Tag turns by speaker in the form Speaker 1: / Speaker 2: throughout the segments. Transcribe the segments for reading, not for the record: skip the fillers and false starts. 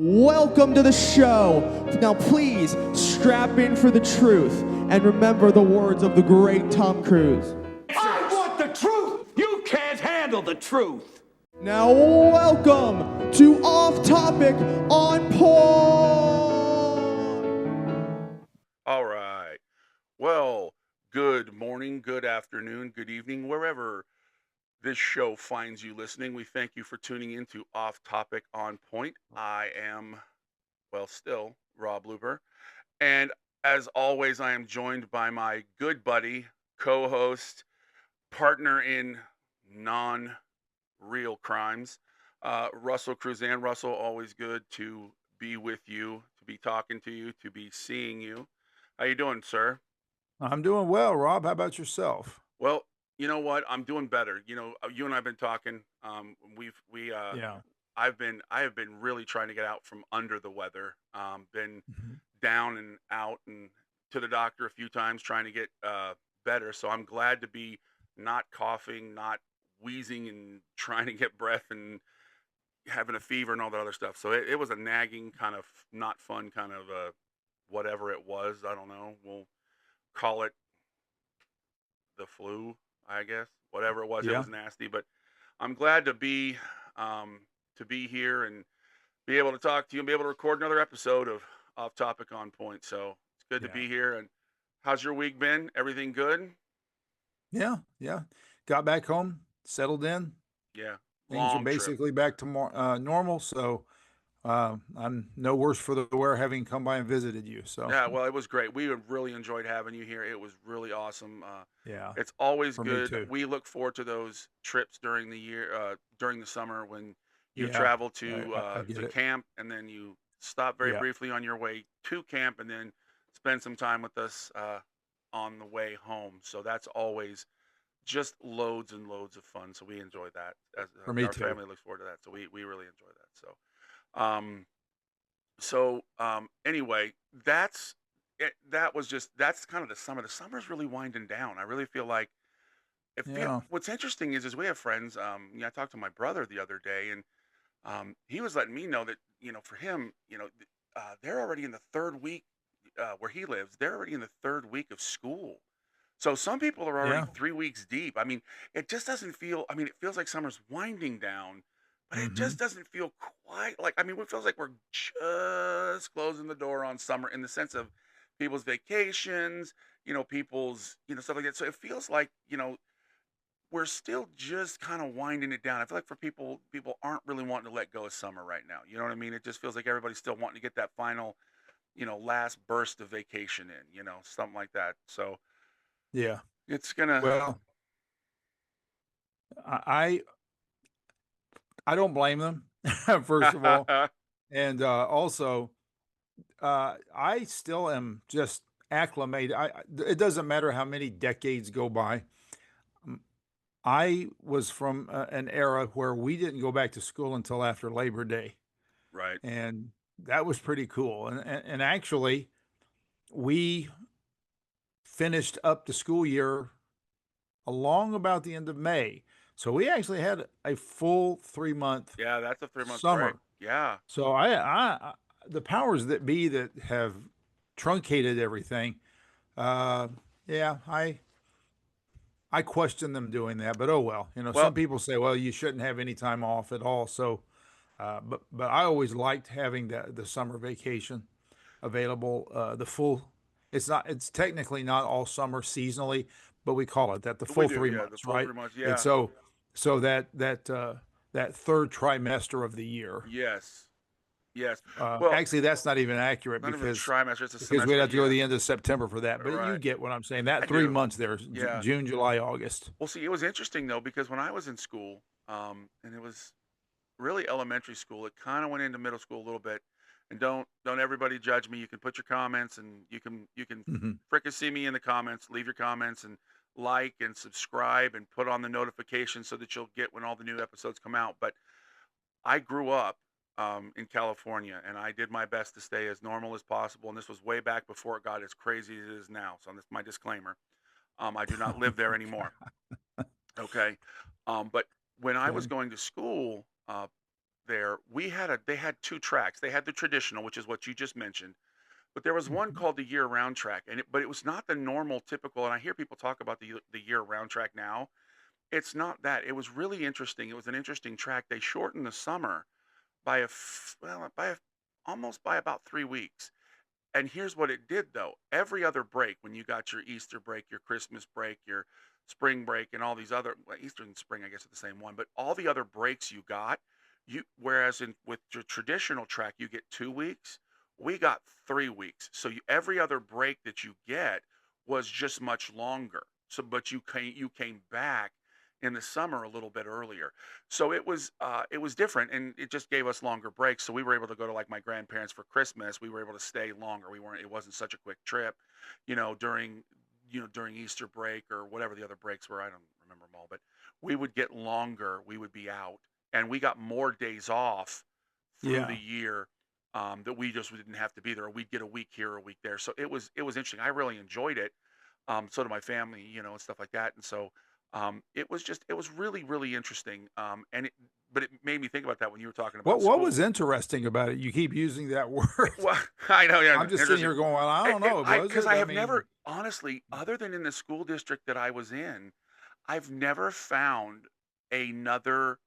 Speaker 1: Welcome to the show. Now please strap in for the truth and remember the words of the great Tom Cruise.
Speaker 2: I want the truth! You can't handle the truth!
Speaker 1: Now welcome to Off Topic on Point.
Speaker 3: All right. Well, good morning, good afternoon, good evening, wherever this show finds you listening. We thank you for tuning in to Off Topic on Point. I am, still Rob Looper. And as always, I am joined by my good buddy, co-host, partner in non-real crimes, Russell Cruzan. Russell, always good to be with you, to be talking to you, to be seeing you. How you doing, sir?
Speaker 4: I'm doing well, Rob. How about yourself?
Speaker 3: Well, you know what? I'm doing better. You and I've been talking.
Speaker 4: Yeah.
Speaker 3: I have been really trying to get out from under the weather. Been
Speaker 4: Mhm.
Speaker 3: down and out and to the doctor a few times trying to get better. So I'm glad to be not coughing, not wheezing, and trying to get breath and having a fever and all that other stuff. So it was a nagging kind of not fun kind of whatever it was. I don't know. We'll call it the flu, I guess. Whatever it
Speaker 4: Yeah.
Speaker 3: was nasty. But I'm glad to be here and be able to talk to you and be able to record another episode of Off Topic on Point. So it's good to
Speaker 4: Yeah.
Speaker 3: be here. And how's your week been? Everything good?
Speaker 4: Yeah. Yeah. Got back home, settled in.
Speaker 3: Yeah.
Speaker 4: Things are
Speaker 3: Long trip.
Speaker 4: basically back to normal. So I'm no worse for the wear having come by and visited you. So
Speaker 3: Yeah, well, it was great. We really enjoyed having you here. It was really awesome.
Speaker 4: yeah,
Speaker 3: It's always
Speaker 4: for me
Speaker 3: good.
Speaker 4: too.
Speaker 3: We look forward to those trips during the year, during the summer when you
Speaker 4: Yeah,
Speaker 3: travel
Speaker 4: I get
Speaker 3: to
Speaker 4: it.
Speaker 3: camp and then you stop very
Speaker 4: Yeah.
Speaker 3: briefly on your way to camp and then spend some time with us on the way home. So that's always just loads and loads of fun. So we enjoy that. As
Speaker 4: For me
Speaker 3: our
Speaker 4: too.
Speaker 3: family looks forward to that. So we really enjoy that. Um, anyway, that's kind of the summer. The summer's really winding down. I really feel like
Speaker 4: Yeah.
Speaker 3: what's interesting is we have friends. I talked to my brother the other day, and he was letting me know that for him, they're already in the third week where he lives. They're already in the third week of school. So some people are already
Speaker 4: Yeah.
Speaker 3: 3 weeks deep. I mean, it just doesn't feel. I mean, it feels like summer's winding down, but it
Speaker 4: Hmm.
Speaker 3: just doesn't feel quite like. I mean, it feels like we're just closing the door on summer in the sense of people's vacations, people's stuff like that. So it feels like we're still just kind of winding it down. I feel like for people aren't really wanting to let go of summer right now. You know what I mean? It just feels like everybody's still wanting to get that final, last burst of vacation in. Something like that. So
Speaker 4: Yeah.
Speaker 3: it's gonna.
Speaker 4: Well, I I don't blame them. First of all, and also I still am just acclimated. It doesn't matter how many decades go by. M- I was from an era where we didn't go back to school until after Labor Day,
Speaker 3: Right.
Speaker 4: and that was pretty cool. And actually, we finished up the school year along about the end of May, so we actually had a full 3 month
Speaker 3: Yeah, that's a 3 month break.
Speaker 4: summer.
Speaker 3: Yeah.
Speaker 4: So the powers that be that have truncated everything, uh, yeah, I question them doing that, but oh well.
Speaker 3: Well,
Speaker 4: Some people say, well, you shouldn't have any time off at all. So, but I always liked having the summer vacation available. The full, it's technically not all summer seasonally, but we call it that, the
Speaker 3: we
Speaker 4: full
Speaker 3: do.
Speaker 4: three
Speaker 3: Yeah, the
Speaker 4: months,
Speaker 3: full
Speaker 4: right?
Speaker 3: 3 months.
Speaker 4: And
Speaker 3: Yeah.
Speaker 4: so that third trimester of the year.
Speaker 3: Yes. Yes. Well,
Speaker 4: Actually, that's not even accurate
Speaker 3: not even a
Speaker 4: because
Speaker 3: trimester. It's a
Speaker 4: we'd
Speaker 3: semester.
Speaker 4: have to go to
Speaker 3: Yeah.
Speaker 4: the end of September for that. But you
Speaker 3: Right.
Speaker 4: get what I'm saying.
Speaker 3: I
Speaker 4: That three
Speaker 3: do.
Speaker 4: months there,
Speaker 3: Yeah.
Speaker 4: June, July, August.
Speaker 3: Well, see, it was interesting though because when I was in school, and it was really elementary school. It kind of went into middle school a little bit. And don't everybody judge me. You can put your comments and you can
Speaker 4: Mhm.
Speaker 3: frickin' see me in the comments. Leave your comments and like and subscribe and put on the notifications so that you'll get when all the new episodes come out. But I grew up in California and I did my best to stay as normal as possible. And this was way back before it got as crazy as it is now. So that's my disclaimer. I do not live there anymore. Okay. But when I was
Speaker 4: Okay.
Speaker 3: going to school, there, they had two tracks. They had the traditional, which is what you just mentioned, but there was one
Speaker 4: Mhm.
Speaker 3: called the year-round track, but it was not the normal typical. And I hear people talk about the year-round track now. It's not that. It was really interesting. It was an interesting track. They shortened the summer by almost by about 3 weeks. And here's what it did though. Every other break, when you got your Easter break, your Christmas break, your spring break, and all these other, well, Easter and spring, I guess, are the same one, but all the other breaks you got, whereas with your traditional track, you get 2 weeks, we got 3 weeks. So every other break that you get was just much longer. So, but you came back in the summer a little bit earlier. So it was different, and it just gave us longer breaks. So we were able to go to like my grandparents for Christmas. We were able to stay longer. We weren't. It wasn't such a quick trip, during during Easter break or whatever the other breaks were. I don't remember them all, but we would get longer. We would be out, and we got more days off through the
Speaker 4: Yeah.
Speaker 3: year. That we just didn't have to be there. Or we'd get a week here, a week there. So it was interesting. I really enjoyed it. So did my family, and stuff like that. And so it was really, really interesting. But it made me think about that when you were talking about
Speaker 4: What
Speaker 3: school.
Speaker 4: was interesting about it? You keep using that word.
Speaker 3: Well, I know, yeah,
Speaker 4: I'm just sitting
Speaker 3: interesting.
Speaker 4: here going, "Well, I don't know. Was
Speaker 3: Because
Speaker 4: it?"
Speaker 3: I
Speaker 4: I
Speaker 3: have
Speaker 4: mean,
Speaker 3: never, honestly, other than in the school district that I was in, I've never found another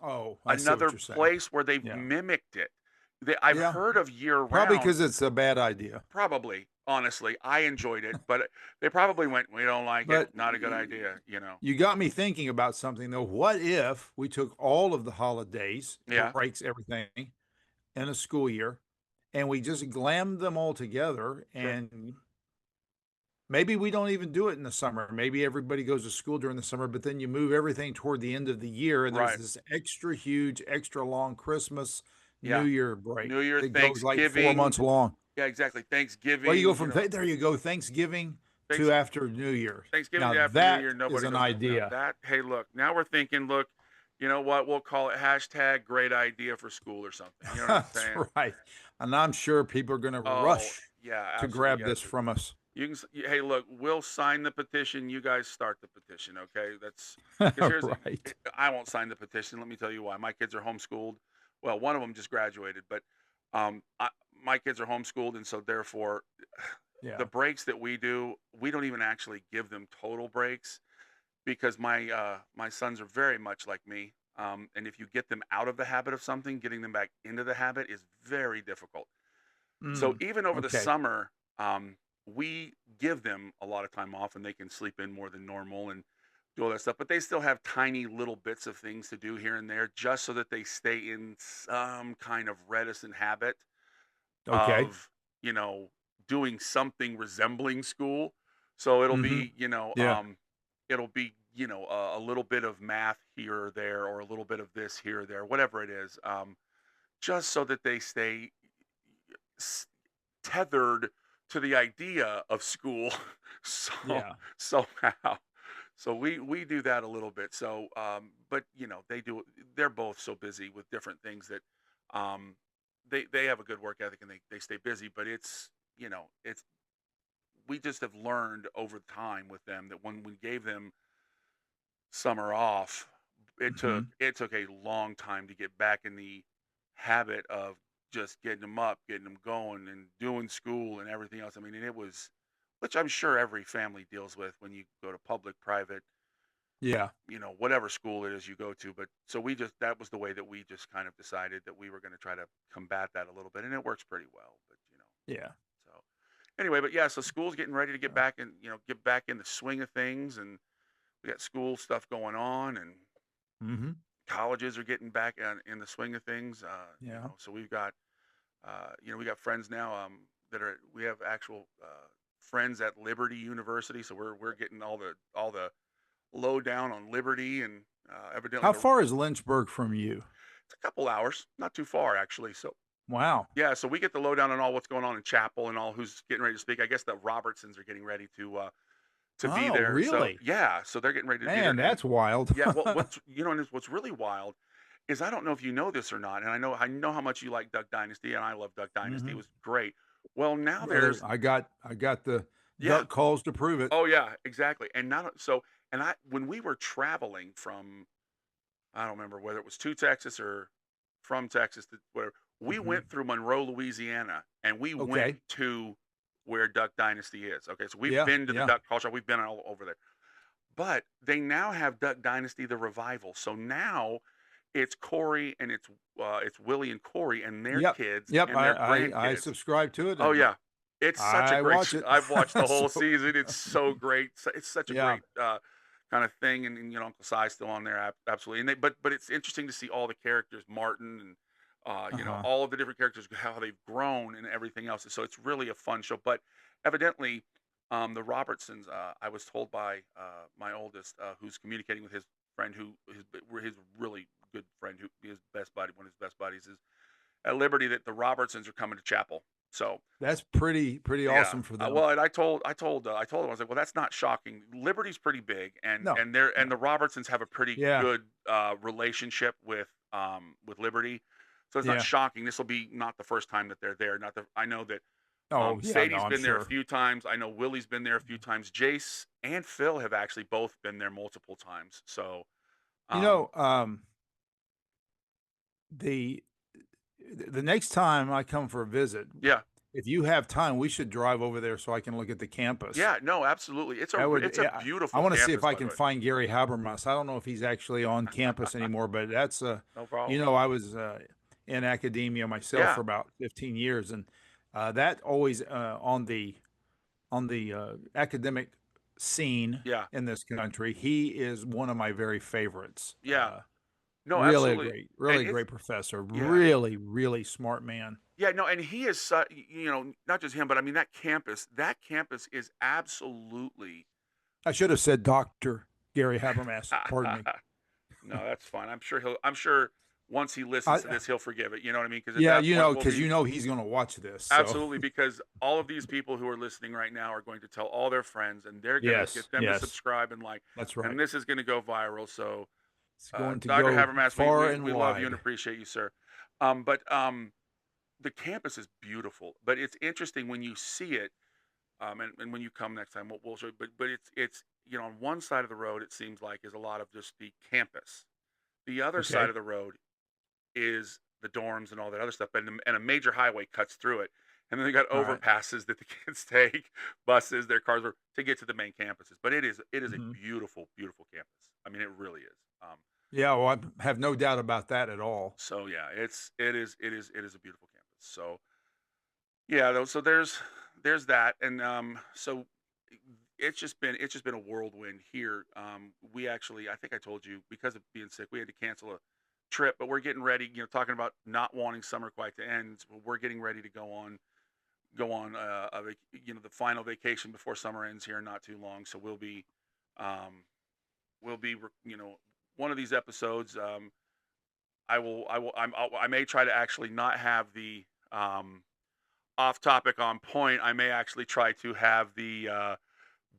Speaker 4: oh, I see what
Speaker 3: another
Speaker 4: you're saying.
Speaker 3: place where they've
Speaker 4: Yeah.
Speaker 3: mimicked it. I've
Speaker 4: Yeah.
Speaker 3: heard of year
Speaker 4: Probably
Speaker 3: round.
Speaker 4: because it's a bad idea.
Speaker 3: Probably, honestly, I enjoyed it, but they probably went, "We don't like it.
Speaker 4: But
Speaker 3: Not a good idea."
Speaker 4: you got me thinking about something though. What if we took all of the holidays,
Speaker 3: Yeah,
Speaker 4: breaks, everything in a school year, and we just glammed them all together,
Speaker 3: sure.
Speaker 4: and maybe we don't even do it in the summer. Maybe everybody goes to school during the summer, but then you move everything toward the end of the year, and there's
Speaker 3: Right.
Speaker 4: this extra huge, extra long Christmas, New
Speaker 3: Yeah.
Speaker 4: Year break
Speaker 3: New Year,
Speaker 4: that goes like 4
Speaker 3: Thanksgiving.
Speaker 4: months long.
Speaker 3: Yeah, exactly.
Speaker 4: Well, you go
Speaker 3: Thanksgiving,
Speaker 4: from there you go, Thanksgiving
Speaker 3: thanks
Speaker 4: to after New Year's.
Speaker 3: Thanksgiving
Speaker 4: Now
Speaker 3: to after New
Speaker 4: that
Speaker 3: Year,
Speaker 4: is
Speaker 3: nobody
Speaker 4: an
Speaker 3: goes. Now
Speaker 4: idea.
Speaker 3: that, hey, look, now we're thinking, look, you know what? We'll call it hashtag great idea for school or something. You know what I'm
Speaker 4: That's
Speaker 3: saying?
Speaker 4: right, and I'm sure people are gonna
Speaker 3: Oh,
Speaker 4: rush
Speaker 3: yeah,
Speaker 4: to
Speaker 3: absolutely.
Speaker 4: grab
Speaker 3: Yeah.
Speaker 4: this from us.
Speaker 3: Hey, look, we'll sign the petition. You guys start the petition, okay? That's because
Speaker 4: Right.
Speaker 3: I won't sign the petition. Let me tell you why. My kids are homeschooled. Well, one of them just graduated, but my kids are homeschooled, and so therefore, the
Speaker 4: Yeah.
Speaker 3: breaks that we do, we don't even actually give them total breaks because my sons are very much like me. And if you get them out of the habit of something, getting them back into the habit is very difficult. So
Speaker 4: Mm,
Speaker 3: even over the
Speaker 4: okay.
Speaker 3: summer, we give them a lot of time off, and they can sleep in more than normal and do all that stuff. But they still have tiny little bits of things to do here and there, just so that they stay in some kind of reticent habit
Speaker 4: Okay.
Speaker 3: of you know doing something resembling school. So
Speaker 4: Mhm. Yeah.
Speaker 3: it'll be a little bit of math here or there, or a little bit of this here or there, whatever it is, just so that they stay s- tethered to the idea of school. so
Speaker 4: Yeah.
Speaker 3: somehow, so we do that a little bit. So but they're both so busy with different things that um they have a good work ethic, and they stay busy. But it's we just have learned over time with them that when we gave them summer off,
Speaker 4: Mhm.
Speaker 3: it took a long time to get back in the habit of just getting them up, getting them going, and doing school and everything else. I mean, and it was, which I'm sure every family deals with when you go to public, private,
Speaker 4: Yeah.
Speaker 3: whatever school it is you go to. But so that was the way that we just kind of decided that we were going to try to combat that a little bit, and it works pretty well. But
Speaker 4: Yeah.
Speaker 3: so anyway, but yeah, so school's getting ready to
Speaker 4: Yeah.
Speaker 3: get back in the swing of things, and we got school stuff going on, and
Speaker 4: Mhm.
Speaker 3: colleges are getting back in the swing of things.
Speaker 4: Yeah.
Speaker 3: So we got friends now we have actual friends at Liberty University, so we're getting all the lowdown on Liberty, and evidently
Speaker 4: How far is Lynchburg from you?
Speaker 3: it's a couple hours, not too far actually. So
Speaker 4: Wow.
Speaker 3: yeah, so we get the lowdown on all what's going on in Chapel and all who's getting ready to speak. I guess the Robertsons are getting ready to be
Speaker 4: Oh,
Speaker 3: there. So
Speaker 4: really?
Speaker 3: yeah, so they're getting ready to be there.
Speaker 4: Man,
Speaker 3: And
Speaker 4: that's wild.
Speaker 3: yeah, well, what's really wild is, I don't know if you know this or not, and I know how much you like Duck Dynasty, and I love Duck Dynasty. It
Speaker 4: Mhm.
Speaker 3: was great. Well, now
Speaker 4: Brother,
Speaker 3: there's
Speaker 4: I got the
Speaker 3: yeah.
Speaker 4: duck calls to prove it.
Speaker 3: Oh yeah, exactly. And not so and I when we were traveling from, I don't remember whether it was to Texas or from Texas to where we
Speaker 4: Hmm.
Speaker 3: went through Monroe, Louisiana, and we went
Speaker 4: Okay.
Speaker 3: to where Duck Dynasty is. Okay, so we've
Speaker 4: Yeah.
Speaker 3: been to the
Speaker 4: Yeah.
Speaker 3: Duck Culture, we've been all over there. But they now have Duck Dynasty the revival. So now it's Corey and it's Willie and Corey and their
Speaker 4: Yep.
Speaker 3: kids
Speaker 4: Yep.
Speaker 3: and their
Speaker 4: I
Speaker 3: grandkids.
Speaker 4: subscribe to it,
Speaker 3: Oh
Speaker 4: and
Speaker 3: yeah. It's such a
Speaker 4: I
Speaker 3: great
Speaker 4: watch it.
Speaker 3: I've watched the
Speaker 4: So
Speaker 3: whole season. It's so great. It's such a
Speaker 4: yeah.
Speaker 3: great kind of thing, and you know Uncle Si's still on there, absolutely. And but it's interesting to see all the characters, Martin and
Speaker 4: Uh
Speaker 3: you know
Speaker 4: huh.
Speaker 3: all of the different characters, how they've grown and everything else. So it's really a fun show. But evidently, the Robertsons, I was told by my oldest, who's communicating with his friend, his really good friend, who his best buddy, one of his best buddies, is at Liberty, that the Robertsons are coming to Chapel. So
Speaker 4: That's pretty
Speaker 3: yeah.
Speaker 4: awesome for them.
Speaker 3: Well, and I told him, I was like, well, that's not shocking. Liberty's pretty big, and
Speaker 4: No.
Speaker 3: and
Speaker 4: No.
Speaker 3: the Robertsons have a pretty
Speaker 4: Yeah.
Speaker 3: good relationship with Liberty, so it's not
Speaker 4: Yeah.
Speaker 3: shocking. This will be not the first time that they're there. Not the I know that
Speaker 4: Oh yeah. No,
Speaker 3: Sadie's
Speaker 4: I'm
Speaker 3: been there a
Speaker 4: sure.
Speaker 3: few times. I know Willie's been there a few times. Jace and Phil have actually both been there multiple times. So
Speaker 4: You
Speaker 3: um,
Speaker 4: know, the the next time I come for a visit,
Speaker 3: yeah,
Speaker 4: if you have time, we should drive over there so I can look at the campus.
Speaker 3: yeah, no, absolutely.
Speaker 4: That would,
Speaker 3: It's a
Speaker 4: yeah, I
Speaker 3: beautiful
Speaker 4: want to see if
Speaker 3: campus,
Speaker 4: I
Speaker 3: by the
Speaker 4: can
Speaker 3: way.
Speaker 4: find Gary Habermas. I don't know if he's actually on campus anymore, but that's
Speaker 3: No
Speaker 4: you
Speaker 3: problem.
Speaker 4: know, I was in academia myself
Speaker 3: Yeah,
Speaker 4: for about 15 years, and that always on the academic scene
Speaker 3: yeah,
Speaker 4: in this country, he is one of my very favorites.
Speaker 3: yeah. No,
Speaker 4: Really a
Speaker 3: absolutely.
Speaker 4: great,
Speaker 3: And
Speaker 4: really
Speaker 3: it's
Speaker 4: great professor.
Speaker 3: yeah,
Speaker 4: Really smart man.
Speaker 3: yeah, no, and he is you know, not just him, but I mean that campus is absolutely
Speaker 4: I should have said Dr. Gary Habermas. Pardon me.
Speaker 3: no, that's fine. I'm sure once he listens to
Speaker 4: I
Speaker 3: this, he'll forgive it. You know what I mean? Because at
Speaker 4: Yeah,
Speaker 3: that
Speaker 4: you
Speaker 3: point,
Speaker 4: know,
Speaker 3: we'll
Speaker 4: because
Speaker 3: be
Speaker 4: you know he's going to watch this. So
Speaker 3: absolutely, because all of these people who are listening right now are going to tell all their friends, and they're going to
Speaker 4: yes,
Speaker 3: get them to
Speaker 4: yes,
Speaker 3: subscribe and like,
Speaker 4: that's right.
Speaker 3: and this is going to go viral. So,
Speaker 4: It's going to
Speaker 3: Dr.
Speaker 4: go
Speaker 3: Habermas,
Speaker 4: far and
Speaker 3: we love you and
Speaker 4: wide.
Speaker 3: appreciate you, sir. But the campus is beautiful, but it's interesting when you see it. And when you come next time, we'll show you. But it's you know on one side of the road it seems like is a lot of just the campus. The other side
Speaker 4: Okay.
Speaker 3: of the road is the dorms and all that other stuff, and a major highway cuts through it. And then they got
Speaker 4: All right.
Speaker 3: overpasses that the kids take, buses, their cars, to get to the main campuses. But it is a
Speaker 4: Hmm.
Speaker 3: beautiful, beautiful campus. I mean, it really is.
Speaker 4: Yeah, well, I have no doubt about that at all.
Speaker 3: So yeah, it is a beautiful campus. So yeah, though. So there's that, and so it's just been a whirlwind here. We actually, I think I told you, because of being sick, we had to cancel a trip, but we're getting ready. You know, talking about not wanting summer quite to end. We're getting ready to go on the final vacation before summer ends here in not too long. So um, you know, one of these episodes. I may try to actually not have the off topic on point. I may actually try to have the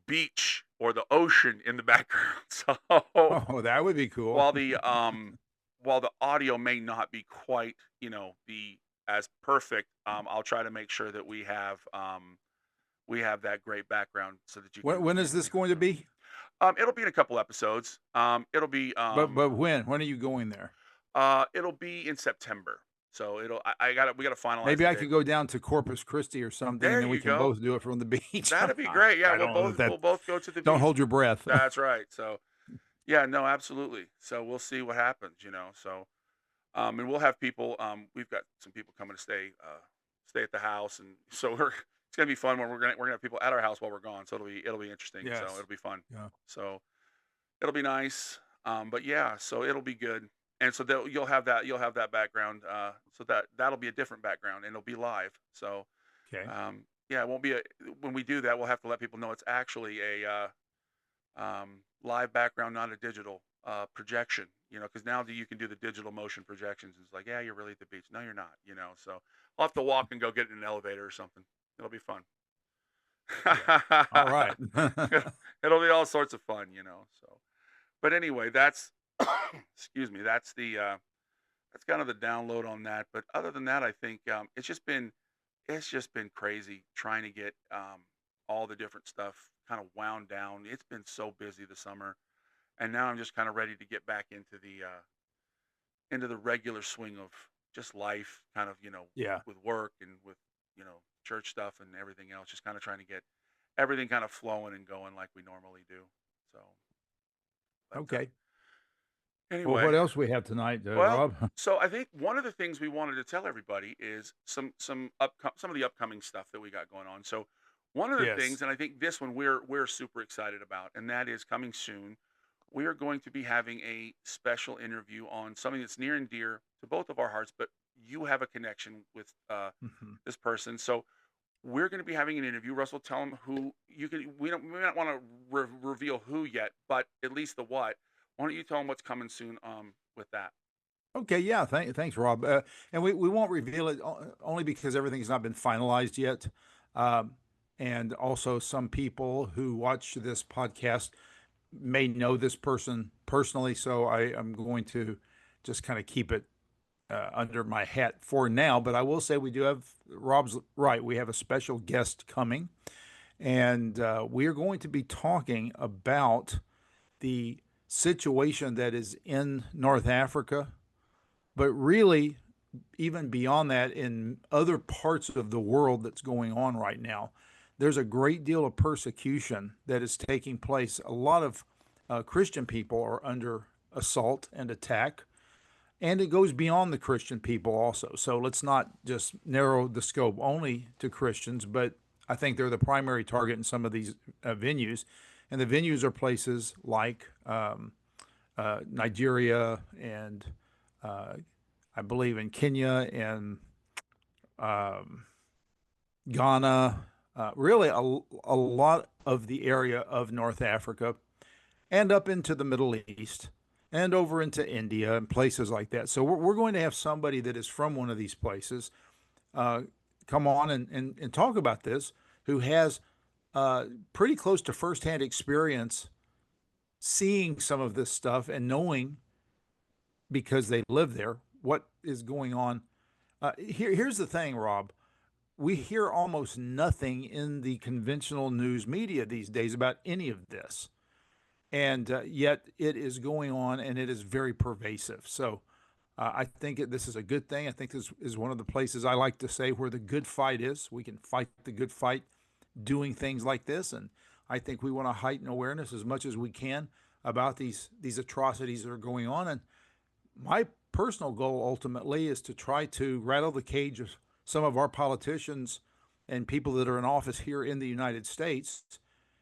Speaker 3: beach or the ocean in the background. So
Speaker 4: Oh, that would be cool.
Speaker 3: while the um while the audio may not be quite, be as perfect, I'll try to make sure that we have that great background so that you
Speaker 4: When
Speaker 3: can
Speaker 4: when is this going to be?
Speaker 3: it'll be in a couple episodes.
Speaker 4: But when? When are you going there?
Speaker 3: It'll be in September. So we got to finalize
Speaker 4: Maybe
Speaker 3: the
Speaker 4: I
Speaker 3: date.
Speaker 4: could go down to Corpus Christi or something, and
Speaker 3: There
Speaker 4: then we
Speaker 3: you
Speaker 4: can
Speaker 3: go.
Speaker 4: both do it from the beach.
Speaker 3: That'd be great. Yeah,
Speaker 4: I don't know that.
Speaker 3: we'll both go to the
Speaker 4: Don't
Speaker 3: beach.
Speaker 4: hold your breath.
Speaker 3: That's right. So yeah, no, absolutely. So we'll see what happens. So and we'll have people. We've got some people coming to stay at the house, and so it's gonna be fun when we're gonna have people at our house while we're gone. So it'll be interesting. So
Speaker 4: Yes.
Speaker 3: it'll be fun.
Speaker 4: Yeah.
Speaker 3: So it'll be nice. But yeah, so it'll be good. And so you'll have that background. So that'll be a different background, and it'll be live. So
Speaker 4: Okay.
Speaker 3: yeah, it won't be when we do that. We'll have to let people know it's actually a live background, not a digital projection. Because now you can do the digital motion projections. It's like, yeah, you're really at the beach. No, you're not. So I'll have to walk and go get in an elevator or something. It'll be fun.
Speaker 4: Yeah. All right.
Speaker 3: It'll be all sorts of fun. So, but anyway, that's excuse me. That's kind of the download on that. But other than that, I think it's just been crazy trying to get all the different stuff kind of wound down. It's been so busy this summer, and now I'm just kind of ready to get back into the regular swing just life, kind of,
Speaker 4: Yeah.
Speaker 3: with work and with, church stuff and everything else, just kind of trying to get everything kind of flowing and going like we normally do. So, but
Speaker 4: Okay. Well,
Speaker 3: anyway,
Speaker 4: what else we have tonight,
Speaker 3: well,
Speaker 4: Rob?
Speaker 3: so I think one of the things we wanted to tell everybody is some of the upcoming stuff that we got going on. So one of the
Speaker 4: Yes.
Speaker 3: things, and I think this one we're super excited about, and that is coming soon. We are going to be having a special interview on something that's near and dear to both of our hearts, but you have a connection with
Speaker 4: Mhm.
Speaker 3: this person. So we're going to be having an interview. Russell, tell them who you can. We may not want to reveal who yet, but at least the what. Why don't you tell them what's coming soon? With that.
Speaker 4: Okay, yeah, thanks, Rob. And we won't reveal it only because everything's not been finalized yet. Um, and also, some people who watch this podcast may know this person personally, so I am going to just kind of keep it under my hat for now. But I will say we do have, Rob's right, we have a special guest coming, and we are going to be talking about the situation that is in North Africa, but really even beyond that, in other parts of the world that's going on right now. There's a great deal of persecution that is taking place. A lot of Christian people are under assault and attack, and it goes beyond the Christian people also. So let's not just narrow the scope only to Christians, but I think they're the primary target in some of these venues. And the venues are places like Nigeria and uh, I believe in Kenya and um, Ghana, really a lot of the area of North Africa and up into the Middle East and over into India and places like that. So we're going to have somebody that is from one of these places uh, come on and talk about this, who has pretty close to firsthand experience seeing some of this stuff and knowing, because they live there, what is going on. Here's the thing, Rob. We hear almost nothing in the conventional news media these days about any of this. And yet it is going on and it is very pervasive. So I think this is a good thing. I think this is one of the places I like to say where the good fight is. We can fight the good fight doing things like this. And I think we want to heighten awareness as much as we can about these atrocities that are going on. And my personal goal ultimately is to try to rattle the cage of some of our politicians and people that are in office here in the United States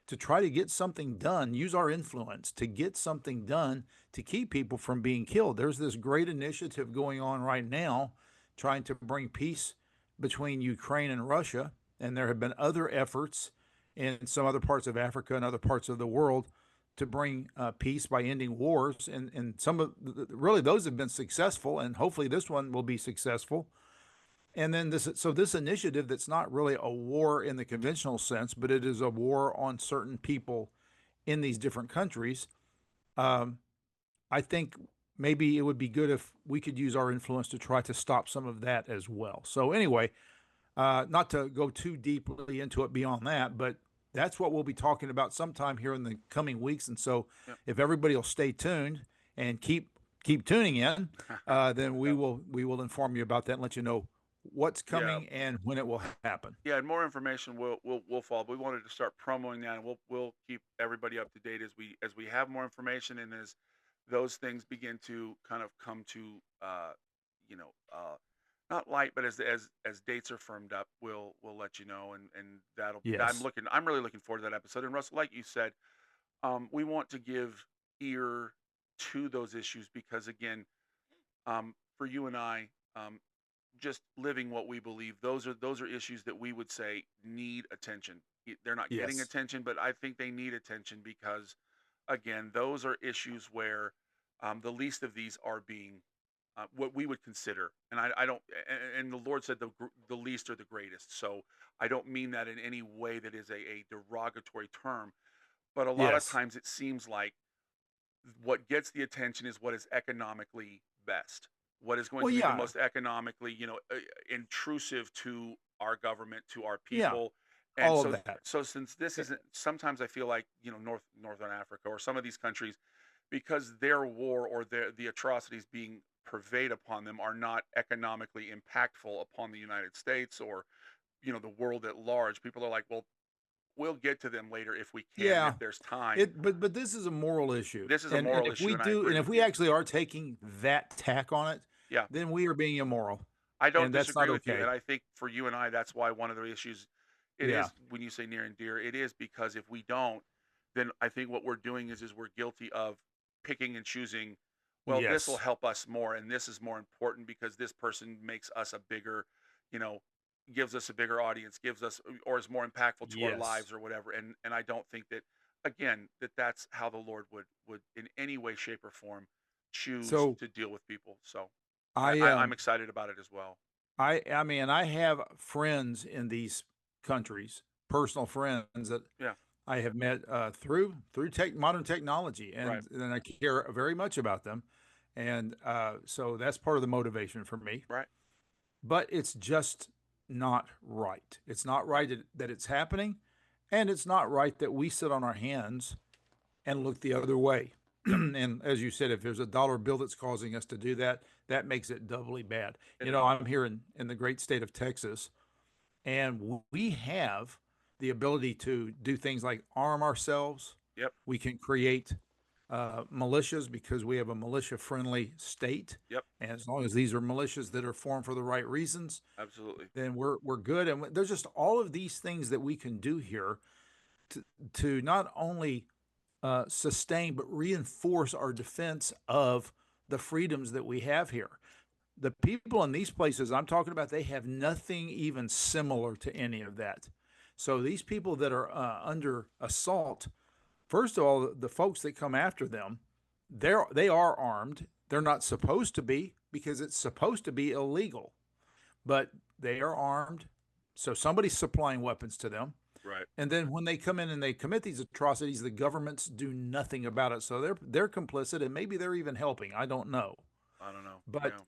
Speaker 4: to try to get something done, use our influence to get something done to keep people from being killed. There's this great initiative going on right now trying to bring peace between Ukraine and Russia, and there have been other efforts in some other parts of Africa and other parts of the world to bring peace by ending wars, and some of really those have been successful, and hopefully this one will be successful. And then this initiative that's not really a war in the conventional sense, but it is a war on certain people in these different countries. Um, I think maybe it would be good if we could use our influence to try to stop some of that as well. So anyway, not to go too deeply into it beyond that, but that's what we'll be talking about sometime here in the coming weeks. And so,
Speaker 3: Yep.
Speaker 4: if everybody will stay tuned and keep tuning in, then we
Speaker 3: Yep.
Speaker 4: will inform you about that and let you know what's
Speaker 3: Yeah.
Speaker 4: coming and when it will happen.
Speaker 3: Yeah, and more information will follow. But we wanted to start promoting that, and we'll keep everybody up to date as we have more information and as those things begin to kind of come to you know not light, but as dates are firmed up, we'll let you know, and
Speaker 4: Yes.
Speaker 3: I'm really looking forward to that episode. And Russell, like you said, we want to give ear to those issues because again, for you and I, just living what we believe, those are issues that we would say need attention. They're not getting
Speaker 4: Yes.
Speaker 3: attention, but I think they need attention because, again, those are issues where the least of these are being what we would consider. And I don't, and the Lord said the least are the greatest. So I don't mean that in any way that is a derogatory term, but a lot of
Speaker 4: Yes.
Speaker 3: times it seems like what gets the attention is what is economically best, what is going
Speaker 4: Well,
Speaker 3: to be the
Speaker 4: yeah.
Speaker 3: most economically, intrusive to our government, to our
Speaker 4: Yeah.
Speaker 3: people. And
Speaker 4: All of
Speaker 3: so
Speaker 4: that.
Speaker 3: so since this
Speaker 4: Eh,
Speaker 3: isn't, sometimes I feel like, northern Africa or some of these countries, because their war or the atrocities being pervade upon them are not economically impactful upon the United States or, the world at large. People are like, well, we'll get to them later if we can and
Speaker 4: Yeah.
Speaker 3: if there's time.
Speaker 4: But this is a moral issue.
Speaker 3: This is a
Speaker 4: And
Speaker 3: moral
Speaker 4: if
Speaker 3: issue,
Speaker 4: we
Speaker 3: and I
Speaker 4: do,
Speaker 3: agree
Speaker 4: and if
Speaker 3: with
Speaker 4: we
Speaker 3: you.
Speaker 4: actually are taking that tack on it,
Speaker 3: Yeah,
Speaker 4: then we are being immoral.
Speaker 3: I don't
Speaker 4: And that's not
Speaker 3: disagree with you, and
Speaker 4: okay.
Speaker 3: I think for you and I, that's why one of the issues it
Speaker 4: Yeah.
Speaker 3: is when you say near and dear, it is because if we don't, then I think what we're doing is we're guilty of picking and choosing. Well, this will
Speaker 4: Yes.
Speaker 3: help us more, and this is more important because this person makes us a bigger, you know, gives us a bigger audience, gives us or is more impactful to our
Speaker 4: Yes.
Speaker 3: lives or whatever. And I don't think that again that's how the Lord would in any way, shape, or form choose
Speaker 4: So
Speaker 3: to deal with people. So
Speaker 4: I
Speaker 3: I'm excited about it as well.
Speaker 4: I mean, I have friends in these countries, personal friends that
Speaker 3: Yeah,
Speaker 4: I have met through modern technology,
Speaker 3: right,
Speaker 4: and I care very much about them, and so that's part of the motivation for me.
Speaker 3: right,
Speaker 4: But it's just not right. It's not
Speaker 3: right.
Speaker 4: right that it's happening, and it's not right that we sit on our hands and look the other way.
Speaker 3: Yep,
Speaker 4: And as you said, if there's a dollar bill that's causing us to do that, that makes it doubly bad.
Speaker 3: it is.
Speaker 4: I'm here in the great state of Texas, and we have the ability to do things like arm ourselves.
Speaker 3: Yep,
Speaker 4: We can create militias because we have a militia friendly state.
Speaker 3: yep,
Speaker 4: And as long as these are militias that are formed for the right reasons,
Speaker 3: absolutely.
Speaker 4: then we're good. And there's just all of these things that we can do here to not only sustain but reinforce our defense of the freedoms that we have here. The people in these places I'm talking about, they have nothing even similar to any of that. So these people that are under assault, first of all, the folks that come after them, they are armed. They're not supposed to be because it's supposed to be illegal, but they are armed. So somebody's supplying weapons to them.
Speaker 3: Right.
Speaker 4: And then when they come in and they commit these atrocities, the governments do nothing about it. So they're complicit, and maybe they're even helping. I don't know.
Speaker 3: I don't know.
Speaker 4: But
Speaker 3: Yeah.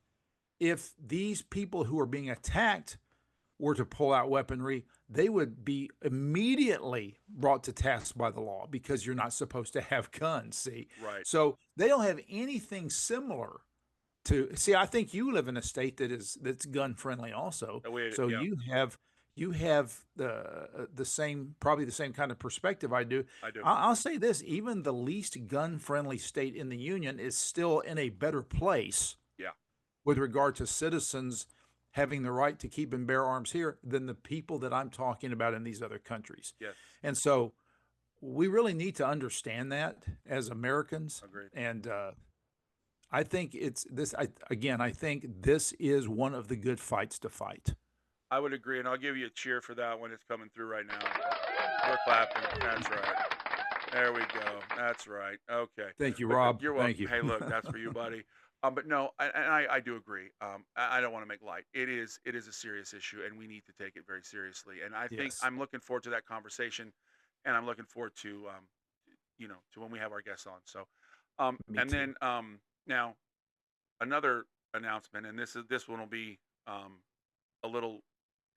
Speaker 4: if these people who are being attacked were to pull out weaponry, they would be immediately brought to task by the law because you're not supposed to have guns. See,
Speaker 3: Right.
Speaker 4: so they don't have anything similar to. See, I think you live in a state that's gun friendly also. So
Speaker 3: Yeah,
Speaker 4: you have the same, probably the same kind of perspective I do.
Speaker 3: I do.
Speaker 4: I'll say this: even the least gun friendly state in the union is still in a better place
Speaker 3: Yeah.
Speaker 4: with regard to citizens having the right to keep and bear arms here than the people that I'm talking about in these other countries.
Speaker 3: Yes.
Speaker 4: And so we really need to understand that as Americans.
Speaker 3: Agreed.
Speaker 4: And I think it's this. I think this is one of the good fights to fight.
Speaker 3: I would agree, and I'll give you a cheer for that when it's coming through right now. We're clapping. That's right. There we go. That's right. Okay.
Speaker 4: Thank you,
Speaker 3: But
Speaker 4: Rob.
Speaker 3: you're
Speaker 4: Thank
Speaker 3: welcome.
Speaker 4: you.
Speaker 3: Hey, look, that's for you, buddy. But no, I do agree. I don't want to make light. It is a serious issue, and we need to take it very seriously. And I think
Speaker 4: Yes,
Speaker 3: I'm looking forward to that conversation, and I'm looking forward to to when we have our guests on. So,
Speaker 4: me
Speaker 3: and
Speaker 4: too.
Speaker 3: then now another announcement, and this one will be a little,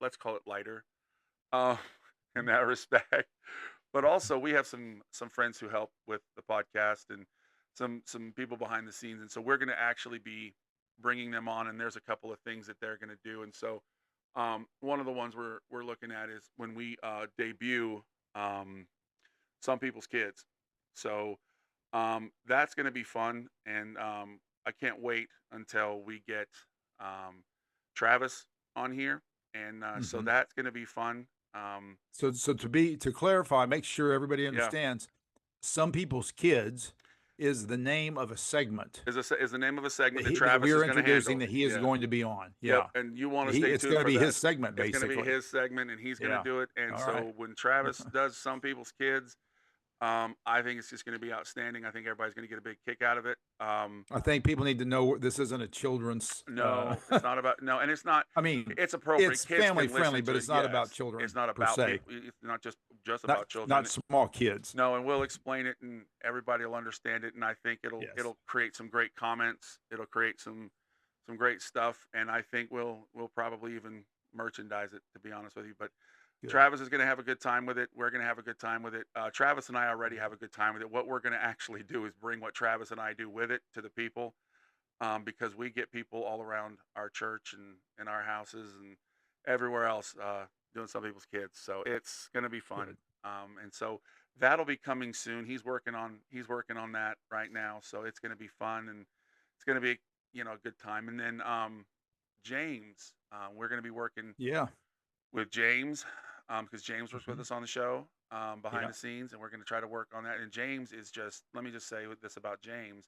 Speaker 3: let's call it lighter, uh, in that respect. But also, we have some friends who help with the podcast and some people behind the scenes, and so we're going to actually be bringing them on. And there's a couple of things that they're going to do, and so one of the ones we're looking at is when we debut um, some people's kids. So that's going to be fun, and I can't wait until we get um, Travis on here, and so
Speaker 4: hmm
Speaker 3: that's going to be fun.
Speaker 4: So to clarify, make sure everybody
Speaker 3: Yeah,
Speaker 4: understands. Some people's kids is the name of a segment
Speaker 3: is the name of a segment that
Speaker 4: that
Speaker 3: Travis
Speaker 4: we
Speaker 3: is
Speaker 4: are
Speaker 3: going to
Speaker 4: introducing
Speaker 3: handle.
Speaker 4: that he is
Speaker 3: Yeah.
Speaker 4: going to be on.
Speaker 3: Yep,
Speaker 4: Yeah,
Speaker 3: and you want to stay
Speaker 4: it's
Speaker 3: tuned
Speaker 4: going to
Speaker 3: for
Speaker 4: be
Speaker 3: that.
Speaker 4: his segment
Speaker 3: It's going to be
Speaker 4: basically.
Speaker 3: his segment, and he's going to
Speaker 4: Yeah.
Speaker 3: do it. And
Speaker 4: All right.
Speaker 3: so when Travis does some people's kids, I think it's just going to be outstanding. I think everybody's going to get a big kick out of it.
Speaker 4: I think people need to know this isn't a children's.
Speaker 3: No, it's not about no, and it's not.
Speaker 4: I mean,
Speaker 3: It's appropriate.
Speaker 4: it's
Speaker 3: Kids
Speaker 4: family
Speaker 3: can
Speaker 4: friendly,
Speaker 3: listen
Speaker 4: but
Speaker 3: to it.
Speaker 4: it's not about
Speaker 3: Yes, it's
Speaker 4: children
Speaker 3: not
Speaker 4: per
Speaker 3: about
Speaker 4: se.
Speaker 3: people. It's not just
Speaker 4: Not
Speaker 3: about children.
Speaker 4: small kids.
Speaker 3: No, and we'll explain it, and everybody will understand it. And I think it'll
Speaker 4: Yes.
Speaker 3: it'll create some great comments. It'll create some great stuff, and I think we'll probably even merchandise it. To be honest with you, but
Speaker 4: Good.
Speaker 3: Travis is going to have a good time with it. We're going to have a good time with it. Travis and I already have a good time with it. What we're going to actually do is bring what Travis and I do with it to the people. because we get people all around our church and in our houses and everywhere else doing some people's kids. So it's going to be fun.
Speaker 4: Good.
Speaker 3: And so that'll be coming soon. He's working on that right now. So it's going to be fun and it's going to be a good time. And then James, we're going to be working
Speaker 4: Yeah.
Speaker 3: with James because James works with
Speaker 4: Hmm.
Speaker 3: us on the show behind
Speaker 4: Yeah.
Speaker 3: the scenes, and we're going to try to work on that. And James is just, let me just say this about James.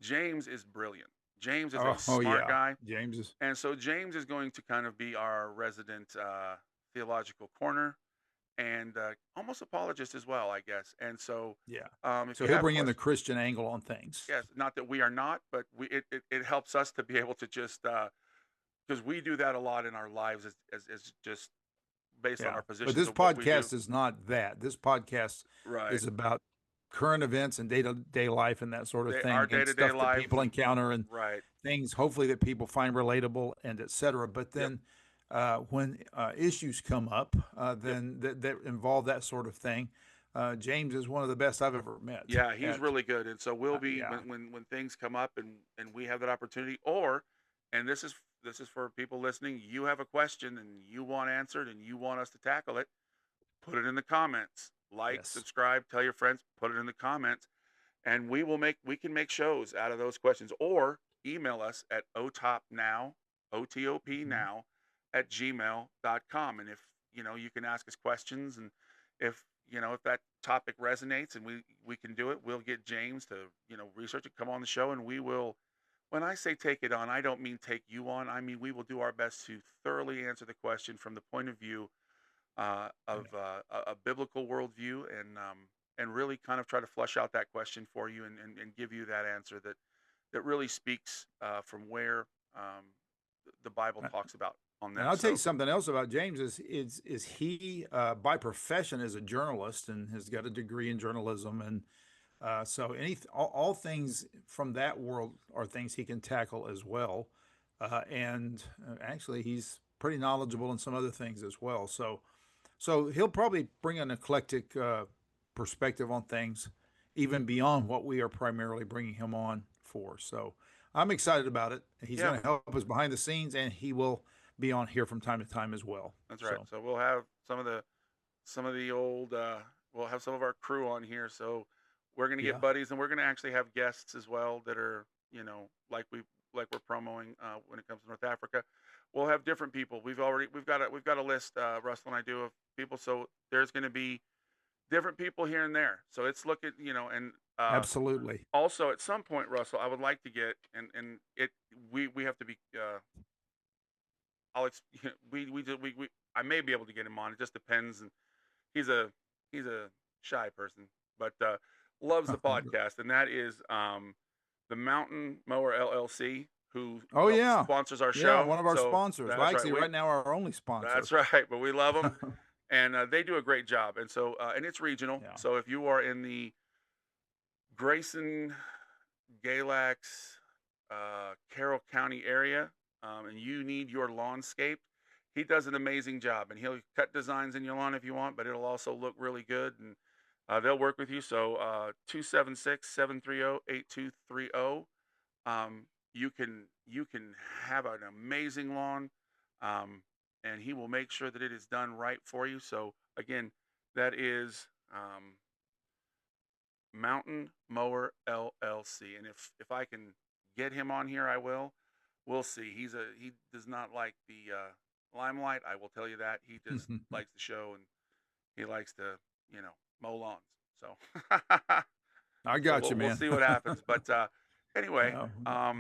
Speaker 3: James is brilliant. James is a
Speaker 4: Oh
Speaker 3: smart
Speaker 4: yeah.
Speaker 3: guy.
Speaker 4: James is.
Speaker 3: And so James is going to kind of be our resident theological corner and almost apologist as well, I guess. And so
Speaker 4: Yeah.
Speaker 3: if
Speaker 4: So
Speaker 3: you
Speaker 4: he'll
Speaker 3: have a
Speaker 4: bring in the
Speaker 3: question,
Speaker 4: Christian angle on things.
Speaker 3: yes, not that we are not, but it helps us to be able to just, because we do that a lot in our lives as just based on
Speaker 4: Yeah.
Speaker 3: our
Speaker 4: But
Speaker 3: positions
Speaker 4: this
Speaker 3: of what we do.
Speaker 4: podcast is not that. This podcast
Speaker 3: Right.
Speaker 4: is about current events and day-to-day life and that sort of
Speaker 3: Our
Speaker 4: thing,
Speaker 3: day
Speaker 4: and
Speaker 3: to day
Speaker 4: stuff that
Speaker 3: lives
Speaker 4: people
Speaker 3: and
Speaker 4: encounter, and
Speaker 3: right.
Speaker 4: things hopefully that people find relatable, and et cetera. But
Speaker 3: Yep.
Speaker 4: then when issues come up
Speaker 3: Yep.
Speaker 4: then that involve that sort of thing, James is one of the best I've ever met
Speaker 3: Yeah, he's
Speaker 4: at.
Speaker 3: really good, and so we'll be
Speaker 4: Yeah.
Speaker 3: when things come up and we have that opportunity, or and this is for people listening. You have a question and you want answered, and you want us to tackle it. Put it in the comments. Like,
Speaker 4: Yes.
Speaker 3: subscribe, tell your friends. Put it in the comments, and we can make shows out of those questions, or email us at otopnow, otop
Speaker 4: Mhm.
Speaker 3: now at gmail.com. And if you can ask us questions, and if that topic resonates and we can do it, we'll get James to research it, come on the show, and we will. When I say take it on, I don't mean take you on. I mean we will do our best to thoroughly answer the question from the point of view of
Speaker 4: Yeah.
Speaker 3: a biblical worldview, and really kind of try to flush out that question for you, and give you that answer that really speaks from where the Bible
Speaker 4: Uh,
Speaker 3: talks about on
Speaker 4: And
Speaker 3: that.
Speaker 4: I'll tell you
Speaker 3: So
Speaker 4: something else about James is he by profession is a journalist and has got a degree in journalism, and so all things from that world are things he can tackle as well. And actually, he's pretty knowledgeable in some other things as well. So he'll probably bring an eclectic perspective on things, even beyond what we are primarily bringing him on for. So I'm excited about it. He's
Speaker 3: yeah,
Speaker 4: going to help us behind the scenes, and he will be on here from time to time as well.
Speaker 3: that's right.
Speaker 4: So
Speaker 3: So we'll have some of the old we'll have some of our crew on here. So we're gonna get
Speaker 4: yeah,
Speaker 3: buddies, and we're gonna actually have guests as well that are like we're promoting when it comes to North Africa. We'll have different people. We've got a list, Russell and I do, of people. So there's gonna be different people here and there. So it's looking, and
Speaker 4: absolutely.
Speaker 3: also at some point, Russell, I would like to get, and it we have to be I'll ex- we do we I may be able to get him on. It just depends, and he's a he's a shy person, but loves the podcast, and that is the Mountain Mower LLC, who
Speaker 4: Oh yeah,
Speaker 3: sponsors our
Speaker 4: yeah.
Speaker 3: show.
Speaker 4: One of our
Speaker 3: So
Speaker 4: sponsors. Well,
Speaker 3: that's right.
Speaker 4: actually, right now our only sponsor.
Speaker 3: That's right, but we love them, and they do a great job. And so and it's regional.
Speaker 4: Yeah.
Speaker 3: So if you are in the Grayson, Galax, Carroll County area, and you need your lawnscaped, he does an amazing job, and he'll cut designs in your lawn if you want, but it'll also look really good, and they'll work with you. So 276-730-8230. You can have an amazing lawn, um, and he will make sure that it is done right for you. So again, that is Mountain Mower LLC. And if I can get him on here, I will. We'll see. He does not like the limelight. I will tell you that. He just likes the show, and he likes to mow lawns. So
Speaker 4: I
Speaker 3: so
Speaker 4: got
Speaker 3: we'll
Speaker 4: you,
Speaker 3: we'll
Speaker 4: man.
Speaker 3: see what happens. But anyway,
Speaker 4: Yeah,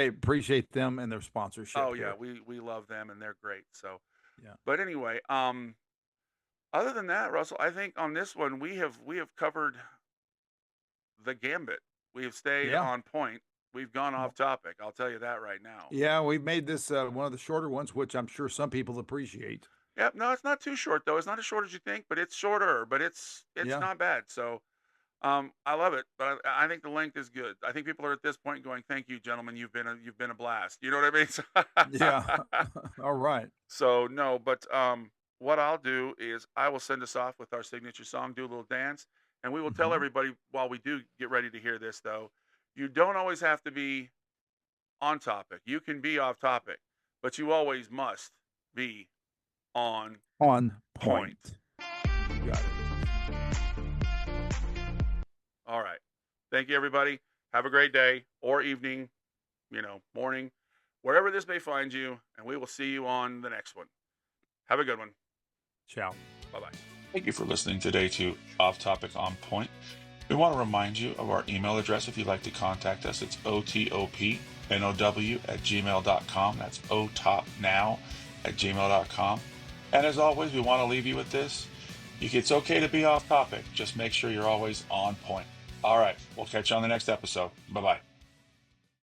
Speaker 4: appreciate them and their
Speaker 3: oh
Speaker 4: sponsorship
Speaker 3: yeah,
Speaker 4: here.
Speaker 3: we love them, and they're great. So,
Speaker 4: Yeah.
Speaker 3: but anyway, other than that, Russell, I think on this one we have covered the gambit. We have stayed
Speaker 4: Yeah.
Speaker 3: on point. We've gone off
Speaker 4: Well,
Speaker 3: topic. I'll tell you that right now.
Speaker 4: yeah, we've made this one of the shorter ones, which I'm sure some people appreciate.
Speaker 3: Yep. No, it's not too short though. It's not as short as you think, but it's shorter. But it's
Speaker 4: Yeah.
Speaker 3: not bad. So I love it. But I think the length is good. I think people are at this point going, "Thank you, gentlemen. You've been a blast." You know what
Speaker 4: Yeah.
Speaker 3: I mean?
Speaker 4: All right.
Speaker 3: So no, but what I'll do is I will send us off with our signature song, do a little dance, and we will tell
Speaker 4: Hmm.
Speaker 3: everybody while we do get ready to hear this though, you don't always have to be on topic. You can be off topic, but you always must be on
Speaker 4: On
Speaker 3: point.
Speaker 4: point. You got it.
Speaker 3: All right. Thank you, everybody. Have a great day or evening, morning, wherever this may find you, and we will see you on the next one. Have a good one.
Speaker 4: Ciao.
Speaker 3: Bye-bye.
Speaker 5: Thank you for listening today to Off Topic On Point. We want to remind you of our email address if you'd like to contact us. It's otopnow@gmail.com. That's otopnow@gmail.com. And as always, we want to leave you with this. It's okay to be off topic. Just make sure you're always on point. All right. We'll catch you on the next episode. Bye-bye.